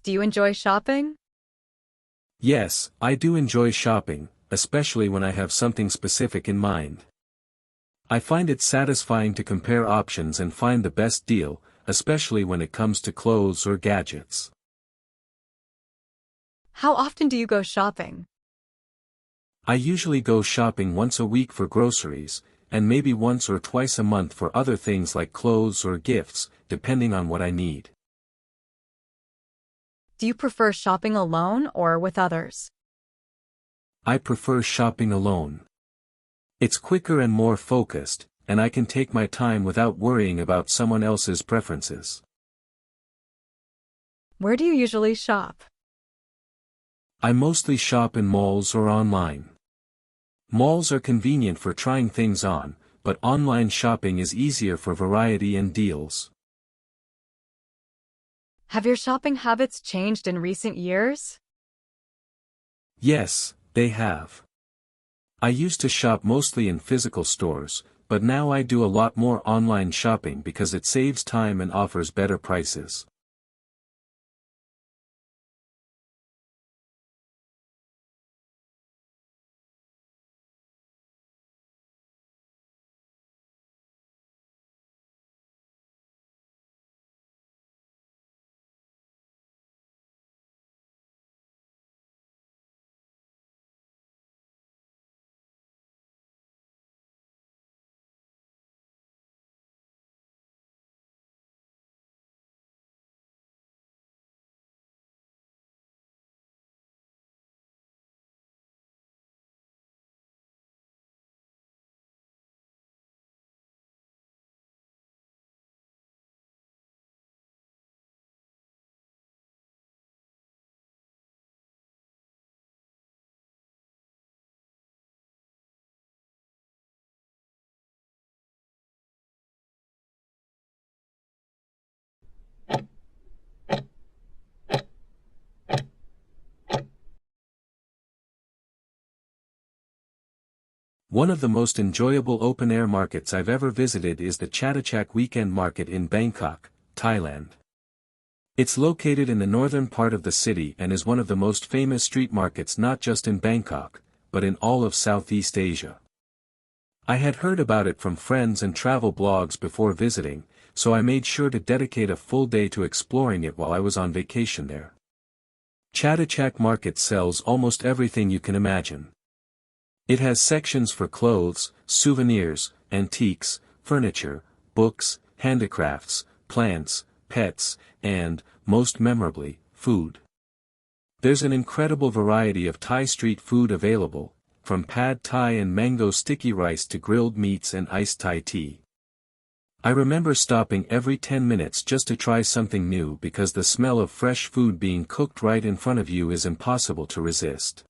Do you enjoy shopping? Yes, I do enjoy shopping, especially when I have something specific in mind. I find it satisfying to compare options and find the best deal, especially when it comes to clothes or gadgets. How often do you go shopping? I usually go shopping once a week for groceries, and maybe once or twice a month for other things like clothes or gifts, depending on what I need. Do you prefer shopping alone or with others? I prefer shopping alone. It's quicker and more focused, and I can take my time without worrying about someone else's preferences. Where do you usually shop? I mostly shop in malls or online. Malls are convenient for trying things on, but online shopping is easier for variety and deals. Have your shopping habits changed in recent years? Yes, they have. I used to shop mostly in physical stores, but now I do a lot more online shopping because it saves time and offers better prices. One of the most enjoyable open-air markets I've ever visited is the Chatuchak Weekend Market in Bangkok, Thailand. It's located in the northern part of the city and is one of the most famous street markets not just in Bangkok, but in all of Southeast Asia. I had heard about it from friends and travel blogs before visiting, so I made sure to dedicate a full day to exploring it while I was on vacation there. Chatuchak Market sells almost everything you can imagine. It has sections for clothes, souvenirs, antiques, furniture, books, handicrafts, plants, pets, and, most memorably, food. There's an incredible variety of Thai street food available, from pad Thai and mango sticky rice to grilled meats and iced Thai tea. I remember stopping every 10 minutes just to try something new because the smell of fresh food being cooked right in front of you is impossible to resist.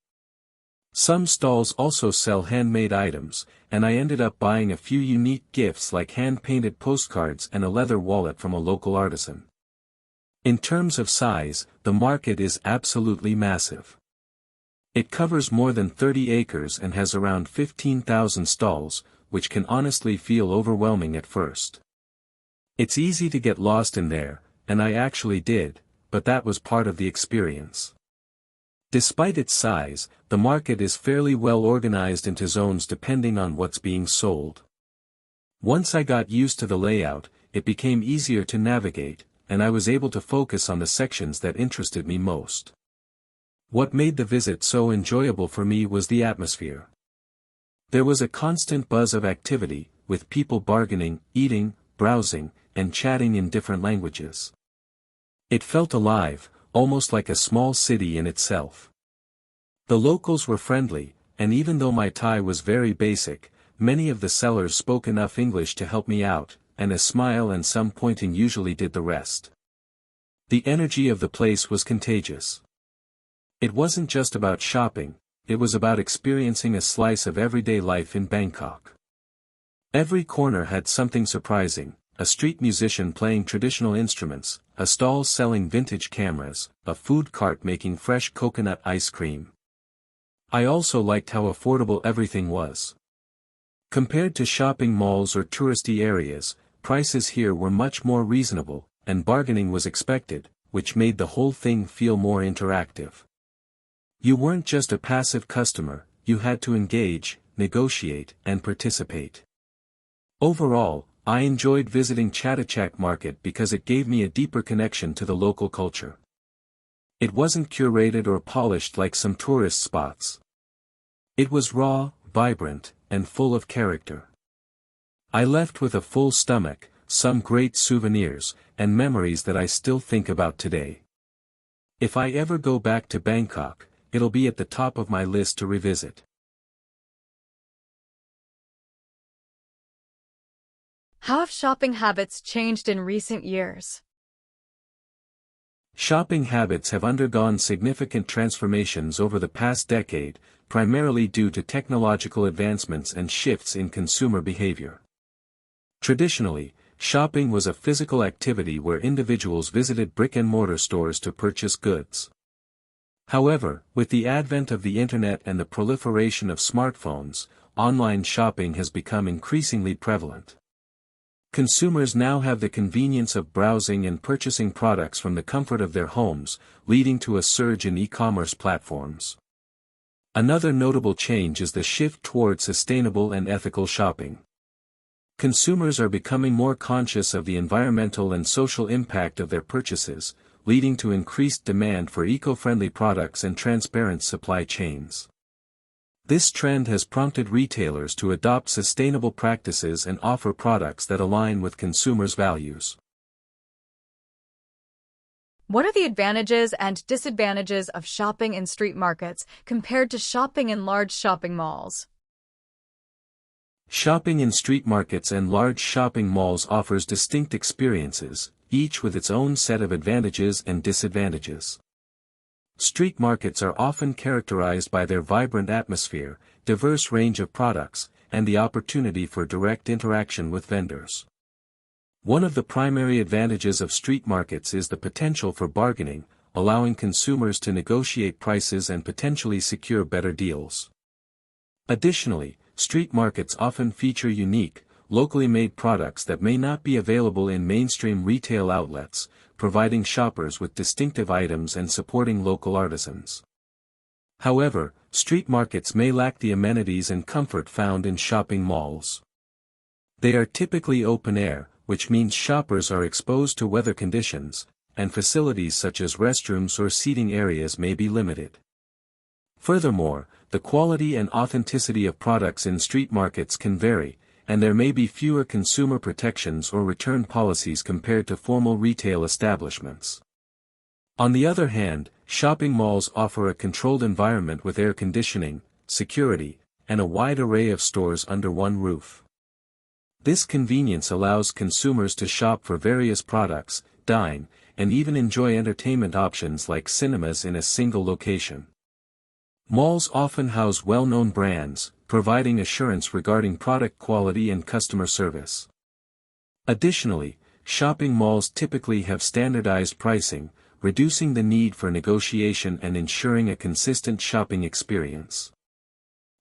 Some stalls also sell handmade items, and I ended up buying a few unique gifts like hand-painted postcards and a leather wallet from a local artisan. In terms of size, the market is absolutely massive. It covers more than 30 acres and has around 15,000 stalls, which can honestly feel overwhelming at first. It's easy to get lost in there, and I actually did, but that was part of the experience. Despite its size, the market is fairly well organized into zones depending on what's being sold. Once I got used to the layout, it became easier to navigate, and I was able to focus on the sections that interested me most. What made the visit so enjoyable for me was the atmosphere. There was a constant buzz of activity, with people bargaining, eating, browsing, and chatting in different languages. It felt alive, almost like a small city in itself. The locals were friendly, and even though my Thai was very basic, many of the sellers spoke enough English to help me out, and a smile and some pointing usually did the rest. The energy of the place was contagious. It wasn't just about shopping, it was about experiencing a slice of everyday life in Bangkok. Every corner had something surprising, a street musician playing traditional instruments, a stall selling vintage cameras, a food cart making fresh coconut ice cream. I also liked how affordable everything was. Compared to shopping malls or touristy areas, prices here were much more reasonable, and bargaining was expected, which made the whole thing feel more interactive. You weren't just a passive customer, you had to engage, negotiate, and participate. Overall, I enjoyed visiting Chatuchak Market because it gave me a deeper connection to the local culture. It wasn't curated or polished like some tourist spots. It was raw, vibrant, and full of character. I left with a full stomach, some great souvenirs, and memories that I still think about today. If I ever go back to Bangkok, it'll be at the top of my list to revisit. How have shopping habits changed in recent years? Shopping habits have undergone significant transformations over the past decade, primarily due to technological advancements and shifts in consumer behavior. Traditionally, shopping was a physical activity where individuals visited brick-and-mortar stores to purchase goods. However, with the advent of the internet and the proliferation of smartphones, online shopping has become increasingly prevalent. Consumers now have the convenience of browsing and purchasing products from the comfort of their homes, leading to a surge in e-commerce platforms. Another notable change is the shift toward sustainable and ethical shopping. Consumers are becoming more conscious of the environmental and social impact of their purchases, leading to increased demand for eco-friendly products and transparent supply chains. This trend has prompted retailers to adopt sustainable practices and offer products that align with consumers' values. What are the advantages and disadvantages of shopping in street markets compared to shopping in large shopping malls? Shopping in street markets and large shopping malls offers distinct experiences, each with its own set of advantages and disadvantages. Street markets are often characterized by their vibrant atmosphere, diverse range of products, and the opportunity for direct interaction with vendors. One of the primary advantages of street markets is the potential for bargaining, allowing consumers to negotiate prices and potentially secure better deals. Additionally, street markets often feature unique, locally made products that may not be available in mainstream retail outlets, providing shoppers with distinctive items and supporting local artisans. However, street markets may lack the amenities and comfort found in shopping malls. They are typically open air, which means shoppers are exposed to weather conditions, and facilities such as restrooms or seating areas may be limited. Furthermore, the quality and authenticity of products in street markets can vary, and there may be fewer consumer protections or return policies compared to formal retail establishments. On the other hand, shopping malls offer a controlled environment with air conditioning, security, and a wide array of stores under one roof. This convenience allows consumers to shop for various products, dine, and even enjoy entertainment options like cinemas in a single location. Malls often house well-known brands, providing assurance regarding product quality and customer service. Additionally, shopping malls typically have standardized pricing, reducing the need for negotiation and ensuring a consistent shopping experience.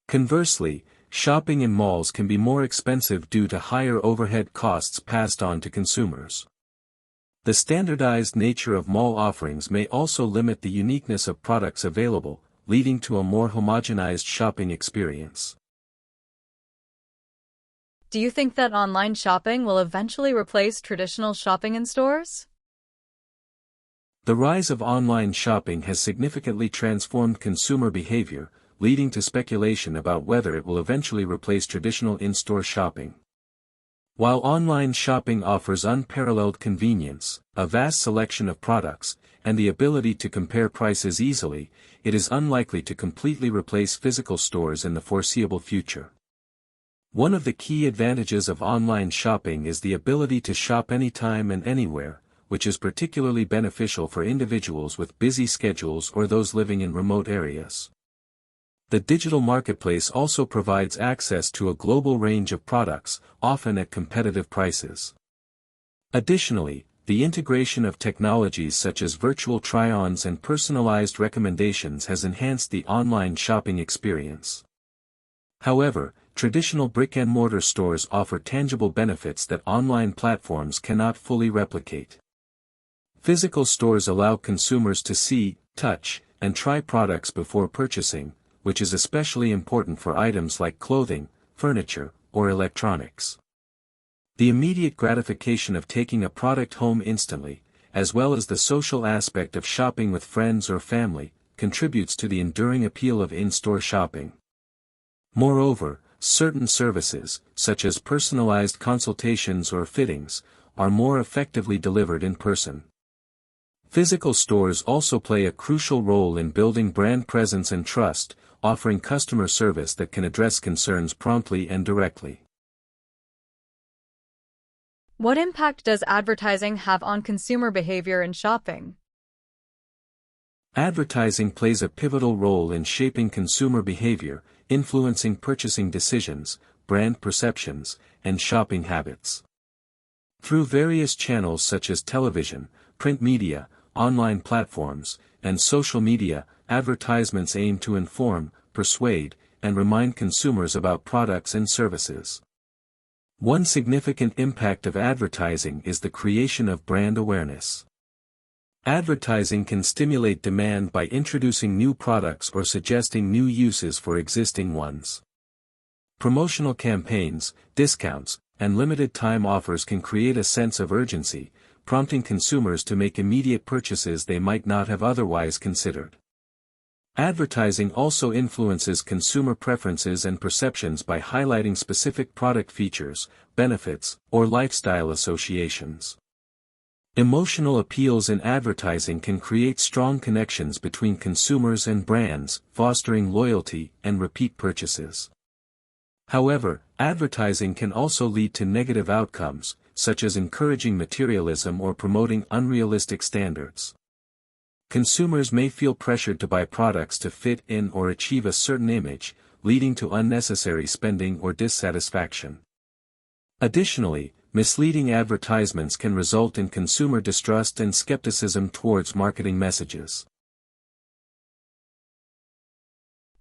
Conversely, shopping in malls can be more expensive due to higher overhead costs passed on to consumers. The standardized nature of mall offerings may also limit the uniqueness of products available, leading to a more homogenized shopping experience. Do you think that online shopping will eventually replace traditional shopping in stores? The rise of online shopping has significantly transformed consumer behavior, leading to speculation about whether it will eventually replace traditional in-store shopping. While online shopping offers unparalleled convenience, a vast selection of products, and the ability to compare prices easily, it is unlikely to completely replace physical stores in the foreseeable future. One of the key advantages of online shopping is the ability to shop anytime and anywhere, which is particularly beneficial for individuals with busy schedules or those living in remote areas. The digital marketplace also provides access to a global range of products, often at competitive prices. Additionally, the integration of technologies such as virtual try-ons and personalized recommendations has enhanced the online shopping experience. However, traditional brick-and-mortar stores offer tangible benefits that online platforms cannot fully replicate. Physical stores allow consumers to see, touch, and try products before purchasing, which is especially important for items like clothing, furniture, or electronics. The immediate gratification of taking a product home instantly, as well as the social aspect of shopping with friends or family, contributes to the enduring appeal of in-store shopping. Moreover, certain services, such as personalized consultations or fittings, are more effectively delivered in person. Physical stores also play a crucial role in building brand presence and trust, offering customer service that can address concerns promptly and directly. What impact does advertising have on consumer behavior in shopping? Advertising plays a pivotal role in shaping consumer behavior, influencing purchasing decisions, brand perceptions, and shopping habits. Through various channels such as television, print media, online platforms, and social media, advertisements aim to inform, persuade, and remind consumers about products and services. One significant impact of advertising is the creation of brand awareness. Advertising can stimulate demand by introducing new products or suggesting new uses for existing ones. Promotional campaigns, discounts, and limited-time offers can create a sense of urgency, prompting consumers to make immediate purchases they might not have otherwise considered. Advertising also influences consumer preferences and perceptions by highlighting specific product features, benefits, or lifestyle associations. Emotional appeals in advertising can create strong connections between consumers and brands, fostering loyalty and repeat purchases. However, advertising can also lead to negative outcomes, such as encouraging materialism or promoting unrealistic standards. Consumers may feel pressured to buy products to fit in or achieve a certain image, leading to unnecessary spending or dissatisfaction. Additionally, misleading advertisements can result in consumer distrust and skepticism towards marketing messages.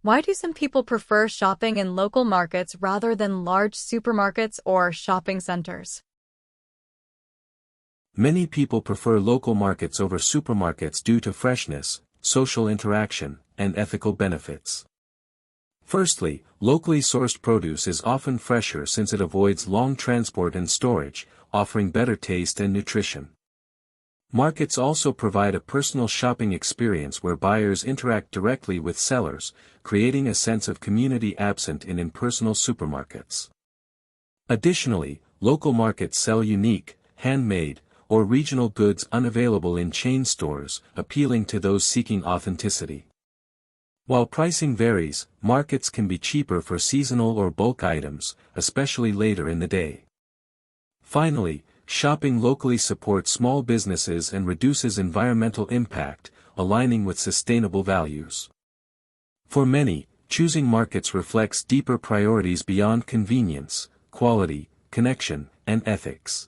Why do some people prefer shopping in local markets rather than large supermarkets or shopping centers? Many people prefer local markets over supermarkets due to freshness, social interaction, and ethical benefits. Firstly, locally sourced produce is often fresher since it avoids long transport and storage, offering better taste and nutrition. Markets also provide a personal shopping experience where buyers interact directly with sellers, creating a sense of community absent in impersonal supermarkets. Additionally, local markets sell unique, handmade, or regional goods unavailable in chain stores, appealing to those seeking authenticity. While pricing varies, markets can be cheaper for seasonal or bulk items, especially later in the day. Finally, shopping locally supports small businesses and reduces environmental impact, aligning with sustainable values. For many, choosing markets reflects deeper priorities beyond convenience, quality, connection, and ethics.